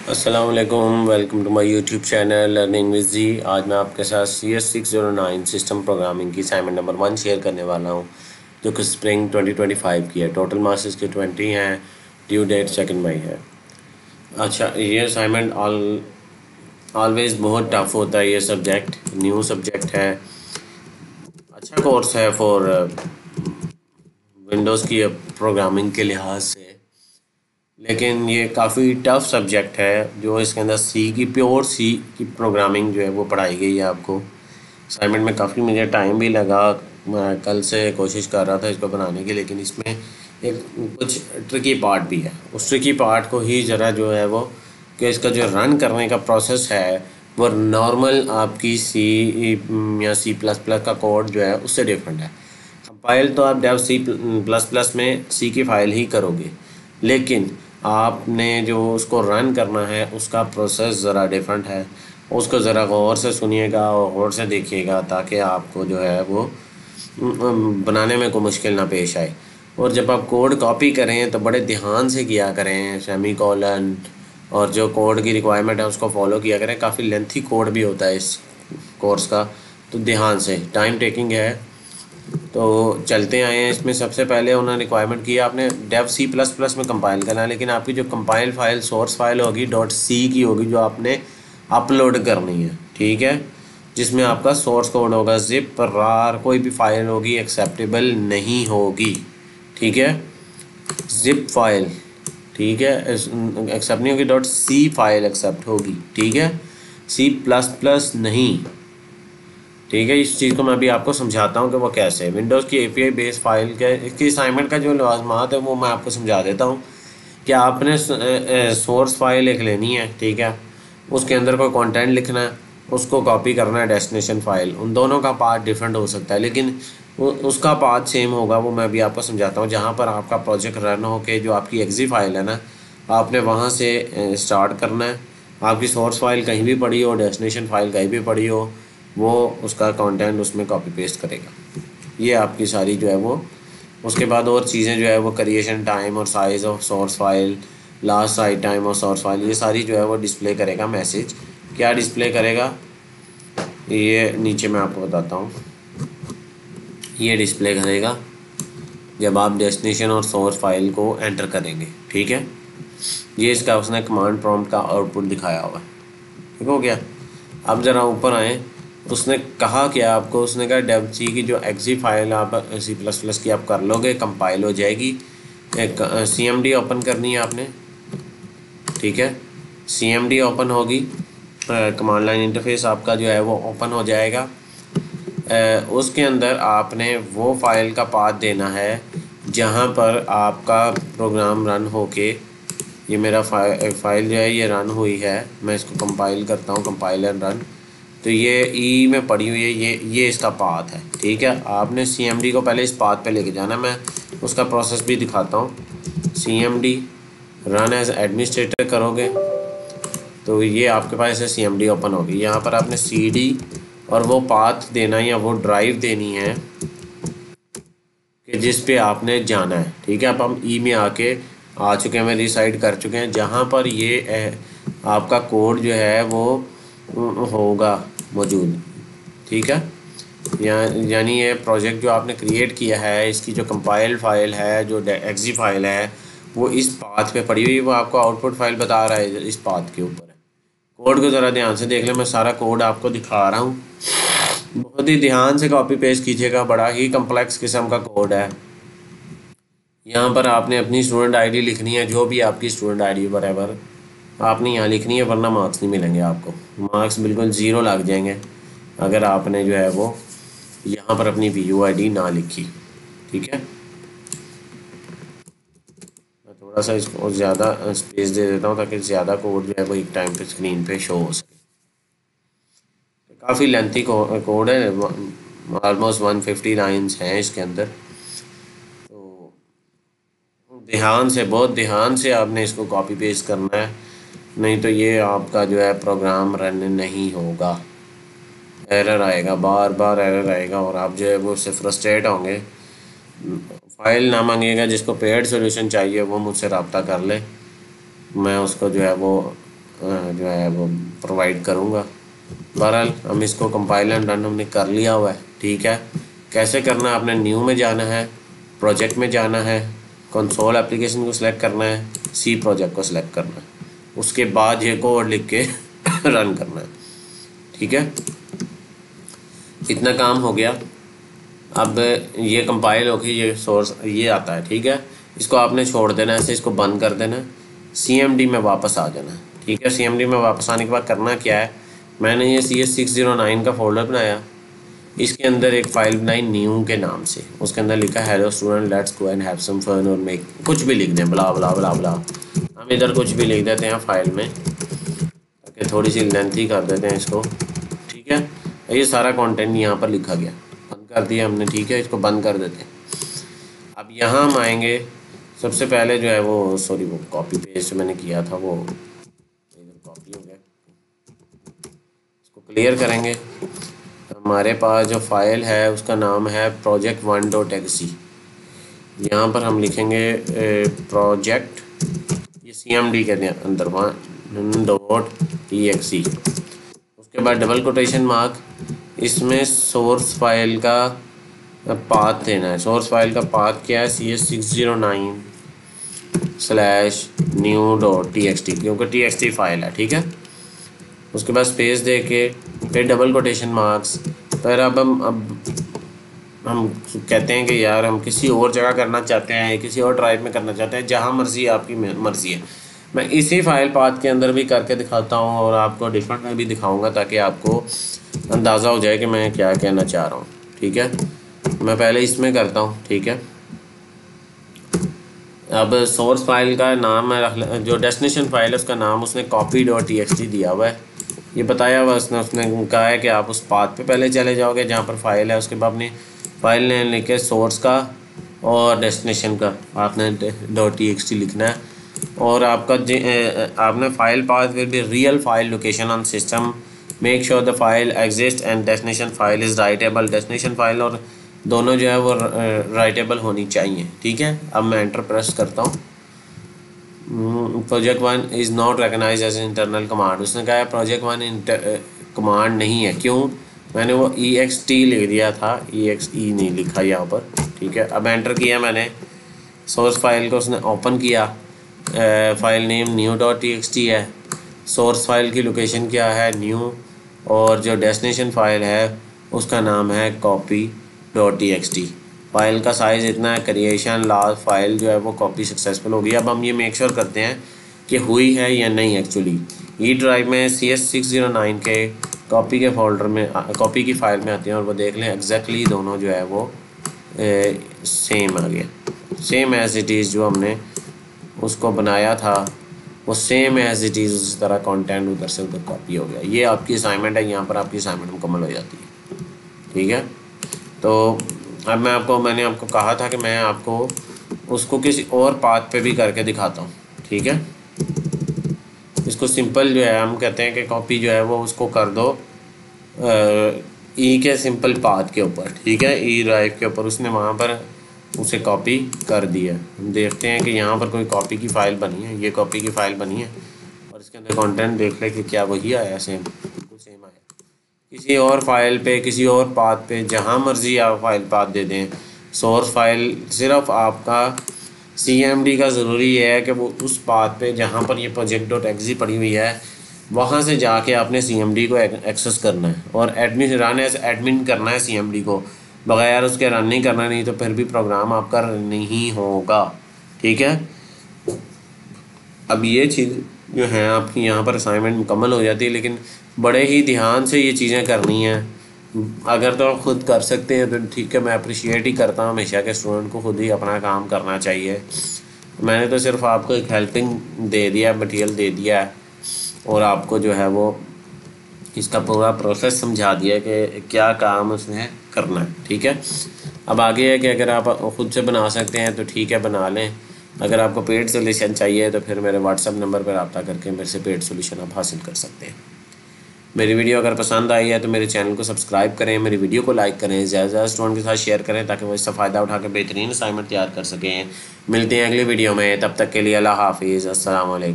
अस्सलाम वालेकुम, welcome to my YouTube channel learning with G. आज मैं आपके साथ CS609 सिस्टम प्रोग्रामिंग की असाइनमेंट नंबर 1 शेयर करने वाला हूं, जो कि स्प्रिंग 2025 की है। टोटल मार्क्स के 20 हैं, ड्यू डेट 2 मई है। अच्छा, ये असाइनमेंट ऑलवेज बहुत टफ होता है। ये सब्जेक्ट न्यू सब्जेक्ट है, अच्छा कोर्स है फॉर विंडोज़ की प्रोग्रामिंग के लिहाज से, लेकिन ये काफ़ी टफ सब्जेक्ट है। जो इसके अंदर प्योर सी की प्रोग्रामिंग जो है वो पढ़ाई गई है आपको। असाइनमेंट में काफ़ी मुझे टाइम भी लगा, मैं कल से कोशिश कर रहा था इसको बनाने की, लेकिन इसमें एक कुछ ट्रिकी पार्ट भी है। उस ट्रिकी पार्ट को ही ज़रा जो है वो कि इसका जो रन करने का प्रोसेस है वो नॉर्मल आपकी सी या C++ का कोड जो है उससे डिफरेंट है। कंपाइल तो आप डेव C++ में सी की फ़ाइल ही करोगे, लेकिन आपने जो उसको रन करना है उसका प्रोसेस ज़रा डिफरेंट है। उसको ज़रा गौर से सुनिएगा और गौर से देखिएगा, ताकि आपको जो है वो बनाने में कोई मुश्किल ना पेश आए। और जब आप कोड कॉपी करें तो बड़े ध्यान से किया करें, सेमी कॉलन और जो कोड की रिक्वायरमेंट है उसको फॉलो किया करें। काफ़ी लेंथी कोड भी होता है इस कोर्स का, तो ध्यान से, टाइम टेकिंग है। तो चलते आए हैं इसमें। सबसे पहले उन्होंने रिक्वायरमेंट की आपने डेव C++ में कंपाइल करना है, लेकिन आपकी जो कंपाइल फाइल सोर्स फाइल होगी .c की होगी, जो आपने अपलोड करनी है, ठीक है। जिसमें आपका सोर्स कोड होगा, जिप रार कोई भी फाइल होगी एक्सेप्टेबल नहीं होगी, ठीक है। जिप फाइल, ठीक है, एक्सेप्ट नहीं होगी। .c फाइल एक्सेप्ट होगी, ठीक है। C++ नहीं, ठीक है। इस चीज़ को मैं अभी आपको समझाता हूँ कि वो कैसे है। विंडोज़ की API बेस फाइल के इसकी असाइनमेंट का जो लाज़मात है वो मैं आपको समझा देता हूँ कि आपने सोर्स फाइल एक लेनी है, ठीक है। उसके अंदर कोई कंटेंट लिखना है, उसको कॉपी करना है डेस्टिनेशन फाइल। उन दोनों का पाथ डिफरेंट हो सकता है, लेकिन उसका पाथ सेम होगा। वो मैं अभी आपको समझाता हूँ। जहाँ पर आपका प्रोजेक्ट रन हो के जो आपकी एग्जी फाइल है ना, आपने वहाँ से स्टार्ट करना है। आपकी सोर्स फाइल कहीं भी पड़ी हो, डेस्टिनेशन फाइल कहीं भी पड़ी हो, वो उसका कंटेंट उसमें कॉपी पेस्ट करेगा। ये आपकी सारी जो है वो, उसके बाद और चीज़ें जो है वो क्रिएशन टाइम और size of source file, last side time और सोर्स फाइल, ये सारी जो है वो डिस्प्ले करेगा। मैसेज क्या डिस्प्ले करेगा, ये नीचे मैं आपको बताता हूँ। ये डिस्प्ले करेगा जब आप डेस्टिनेशन और सोर्स फाइल को एंटर करेंगे, ठीक है। ये इसका उसने कमांड प्रॉम्प्ट का आउटपुट दिखाया हुआ है, ठीक हो गया। अब ज़रा ऊपर आए, उसने कहा क्या आपको, उसने कहा डेव सी की जो एक्जी फाइल आप C++ की आप कर लोगे, कंपाइल हो जाएगी। एक CMD ओपन करनी है आपने, ठीक है। CMD ओपन होगी, कमांड लाइन इंटरफेस आपका जो है वो ओपन हो जाएगा। उसके अंदर आपने वो फाइल का पाथ देना है जहाँ पर आपका प्रोग्राम रन होके, ये मेरा फाइल जो है ये रन हुई है। मैं इसको कंपाइल करता हूँ, कंपाइल एंड रन। तो ये ई में पड़ी हुई है, ये इसका पाथ है, ठीक है। आपने CMD को पहले इस पाथ पे लेके जाना। मैं उसका प्रोसेस भी दिखाता हूँ। CMD रन एज एडमिनिस्ट्रेटर करोगे तो ये आपके पास ऐसे CMD ओपन होगी। यहाँ पर आपने CD और वो पाथ देना या वो ड्राइव देनी है कि जिस पे आपने जाना है, ठीक है। अब हम ई में आ चुके हैं, रिसाइड कर चुके हैं जहाँ पर ये आपका कोड जो है वो होगा मौजूद, ठीक है। यानी ये प्रोजेक्ट जो आपने क्रिएट किया है, इसकी जो कंपाइल फाइल है, जो एक्जी फाइल है, वो इस पाथ पे पड़ी हुई है। वो आपको आउटपुट फाइल बता रहा है, इस पाथ के ऊपर है। कोड को ज़रा ध्यान से देख लें, मैं सारा कोड आपको दिखा रहा हूँ। बहुत ही ध्यान से कॉपी पेस्ट कीजिएगा, बड़ा ही कम्प्लेक्स किस्म का कोड है। यहाँ पर आपने अपनी स्टूडेंट आईडी लिखनी है, जो भी आपकी स्टूडेंट आईडी बराबर आपने यहाँ लिखनी है, वरना मार्क्स नहीं मिलेंगे आपको। मार्क्स बिल्कुल ज़ीरो लग जाएंगे अगर आपने जो है वो यहाँ पर अपनी VUID ना लिखी, ठीक है। मैं थोड़ा सा इसको ज़्यादा स्पेस दे देता हूँ ताकि ज़्यादा कोड जो है वो एक टाइम पे स्क्रीन पे शो हो सके। काफ़ी लेंथी कोड है, ऑलमोस्ट 150 लाइन्स हैं इसके अंदर। तो ध्यान से, बहुत ध्यान से आपने इसको कॉपी पेस्ट करना है, नहीं तो ये आपका जो है प्रोग्राम रन नहीं होगा। एरर आएगा, बार बार एरर आएगा और आप जो है वो उससे फ्रस्ट्रेट होंगे। फाइल ना मांगिएगा। जिसको पेड सोल्यूशन चाहिए वो मुझसे रब्ता कर ले, मैं उसको जो है वो जो है वो प्रोवाइड करूँगा। बहरहाल हम इसको कंपाइल एंड रन हमने कर लिया हुआ है, ठीक है। कैसे करना है, आपने न्यू में जाना है, प्रोजेक्ट में जाना है, कंसोल एप्लीकेशन को सिलेक्ट करना है, सी प्रोजेक्ट को सिलेक्ट करना है, उसके बाद ये कोड लिख के रन करना है, ठीक है। इतना काम हो गया। अब ये कंपाइल होके ये सोर्स ये आता है, ठीक है। इसको आपने छोड़ देना है, ऐसे इसको बंद कर देना है, CMD में वापस आ जाना है, ठीक है। CMD में वापस आने के बाद करना क्या है, मैंने ये CS609 का फोल्डर बनाया, इसके अंदर एक फ़ाइल बनाई न्यू के नाम से, उसके अंदर लिखा है hello student let's go and have some fun और मेक, कुछ भी लिख दें, ब्ला ब्ला ब्ला ब्ला। हम इधर कुछ भी लिख देते हैं फाइल में, ताकि थोड़ी सी लेंथी कर देते हैं इसको, ठीक है। ये सारा कंटेंट यहाँ पर लिखा गया, बंद कर दिया हमने, ठीक है। इसको बंद कर देते हैं। अब यहाँ हम आएंगे, सबसे पहले जो है वो सॉरी वो कॉपी पेस्ट मैंने किया था, वो इधर कॉपी हो गया, इसको क्लियर करेंगे। हमारे पास जो फाइल है उसका नाम है project1.exe। यहाँ पर हम लिखेंगे प्रोजेक्ट, ये CMD के अंदर 1.exe, उसके बाद डबल कोटेशन मार्क, इसमें सोर्स फाइल का पाथ देना है। सोर्स फाइल का पाथ क्या है, CS609/new.txt, क्योंकि txt फाइल है, ठीक है। उसके बाद स्पेस दे के फिर डबल कोटेशन मार्क्स, फिर अब हम कहते हैं कि यार हम किसी और जगह करना चाहते हैं, किसी और ड्राइव में करना चाहते हैं, जहाँ मर्ज़ी आपकी मर्ज़ी है। मैं इसी फाइल पाथ के अंदर भी करके दिखाता हूँ और आपको डिफरेंट में भी दिखाऊंगा, ताकि आपको अंदाज़ा हो जाए कि मैं क्या कहना चाह रहा हूँ, ठीक है। मैं पहले इसमें करता हूँ, ठीक है। अब सोर्स फाइल का नाम है, जो डेस्टिनेशन फाइल है उसका नाम उसने copy.txt दिया हुआ है, ये बताया हुआ उसने कहा है कि आप उस पाथ पे पहले चले जाओगे जहाँ पर फाइल है, उसके बाद अपनी फाइल नेम लिखे सोर्स का और डेस्टिनेशन का आपने .txt लिखना है, और आपका आपने file path will be real file location on system, make sure the file exist and destination file is writable. Destination file और दोनों जो है वो राइटेबल होनी चाहिए, ठीक है। अब मैं एंटर प्रेस करता हूँ। project1 is not recognize as internal command, उसने कहा है project1 कमांड नहीं है, क्यों, मैंने वो ext लिख दिया था, exe नहीं लिखा यहाँ पर, ठीक है। अब एंटर किया मैंने, सोर्स फाइल को उसने ओपन किया, फाइल नेम new.txt है, सोर्स फाइल की लोकेशन क्या है न्यू, और जो डेस्टिनेशन फाइल है उसका नाम है copy.txt। फाइल का साइज़ इतना है, क्रिएशन लास्ट फाइल जो है वो कॉपी सक्सेसफुल होगी। अब हम ये मेक श्योर करते हैं कि हुई है या नहीं। एक्चुअली ई ड्राइव में CS609 के कॉपी के फोल्डर में कॉपी की फ़ाइल में आते हैं, और वो देख लें एग्जैक्टली दोनों जो है वो सेम आ गया, सेम एज इट इज़, जो हमने उसको बनाया था वो सेम एज इट इज़ उसी तरह कंटेंट उधर से उधर कॉपी हो गया। ये आपकी असाइनमेंट है, यहाँ पर आपकी असाइनमेंट मुकम्मल हो जाती है, ठीक है। तो अब मैंने आपको कहा था कि मैं आपको उसको किसी और पाथ पे भी करके दिखाता हूँ, ठीक है। इसको सिंपल जो है हम कहते हैं कि कॉपी जो है वो उसको कर दो ई के सिंपल पाथ के ऊपर, ठीक है, ई ड्राइव के ऊपर, उसने वहाँ पर उसे कॉपी कर दिया। हम देखते हैं कि यहाँ पर कोई कॉपी की फ़ाइल बनी है, ये कॉपी की फ़ाइल बनी है, और इसके अंदर कंटेंट देख ले कि क्या वही आया, सेम बिल्कुल सेम आया। किसी और फाइल पे, किसी और पाथ पे, जहाँ मर्ज़ी आप फाइल पाथ दे दें, सोर्स फाइल सिर्फ आपका CMD का ज़रूरी है कि वो उस पाथ पे जहाँ पर ये project.exe पड़ी हुई है वहाँ से जाके आपने CMD को एक्सेस करना है, और एडमिन करना है CMD को, बगैर उसके रन नहीं करना, नहीं तो फिर भी प्रोग्राम आपका रन नहीं होगा, ठीक है। अब ये चीज़ जो है आपकी यहाँ पर असाइनमेंट मुकम्मल हो जाती है, लेकिन बड़े ही ध्यान से ये चीज़ें करनी हैं। अगर तो आप ख़ुद कर सकते हैं तो ठीक है, मैं अप्रिशिएट ही करता हूँ हमेशा के स्टूडेंट को खुद ही अपना काम करना चाहिए। मैंने तो सिर्फ आपको एक हेल्पिंग दे दिया, मटेरियल दे दिया है, और आपको जो है वो इसका पूरा प्रोसेस समझा दिया कि क्या काम उसने करना है, ठीक है। अब आगे है कि अगर आप ख़ुद से बना सकते हैं तो ठीक है, बना लें। अगर आपको पेड सोल्यूशन चाहिए तो फिर मेरे व्हाट्सअप नंबर पर रब्ता करके मेरे से पेड सोल्यूशन आप हासिल कर सकते हैं। मेरी वीडियो अगर पसंद आई है तो मेरे चैनल को सब्सक्राइब करें, मेरी वीडियो को लाइक करें, ज़्यादा स्टूडेंट के साथ शेयर करें, ताकि वो इससे फ़ायदा उठा के बेहतरीन असाइनमेंट तैयार कर सकें। मिलते हैं अगली वीडियो में, तब तक के लिए अल्लाह हाफिज़, अस्सलाम वालेकुम।